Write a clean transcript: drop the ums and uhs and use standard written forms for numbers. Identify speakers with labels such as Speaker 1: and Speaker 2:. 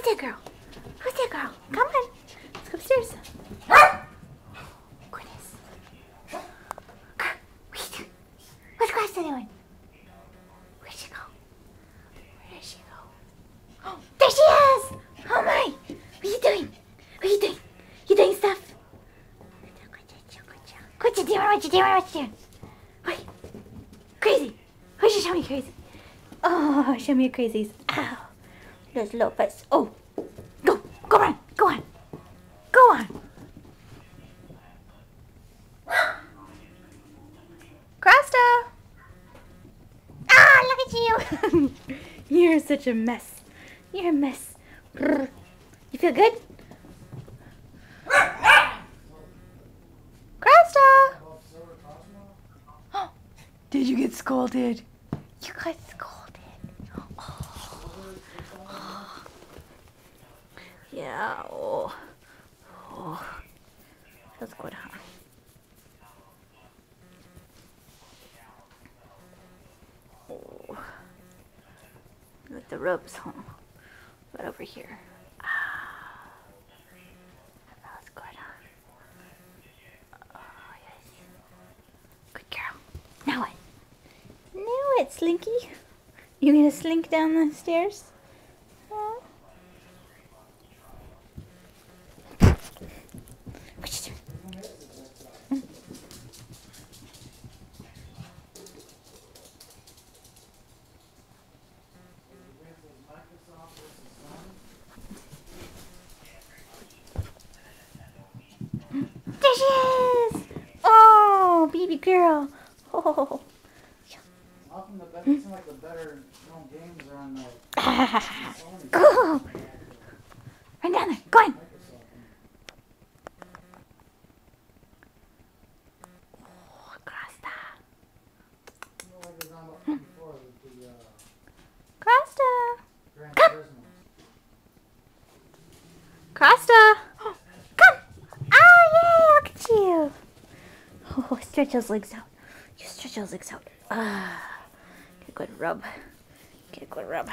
Speaker 1: Who's that girl? Who's that girl? Come on. Let's go upstairs. Goodness. Wait. What's Grasta doing? Where'd she go? Where did she go? Oh, there she is! Oh my! What are you doing? What are you doing? You doing stuff? What you doing? What you doing? What you doing? Wait. Crazy. Why should you show me crazy? Oh, show me your crazies. Ow. Those little butts. Oh. Go. Go on. Go on. Go on. Grasta. Ah, look at you. You're such a mess. You're a mess. You feel good? Grasta. Did you get scolded? You got scolded. Oh. Yeah. Oh. Feels good, huh? Oh. With the rubs, huh? Right over here. Ah. That feels good, huh? Oh, yes. Good girl. Now what? Now what, Slinky? You gonna slink down the stairs? What you doing? There she is! Oh, baby girl. Oh.
Speaker 2: Often it seems like the better known games are on the
Speaker 1: Go! Run down there. Go on. Oh, Grasta. Grasta. Come. Grasta. Come. Oh, yay. Look at you. Oh, stretch those legs out. You stretch those legs out. Ah. Get a good rub. Get a good rub.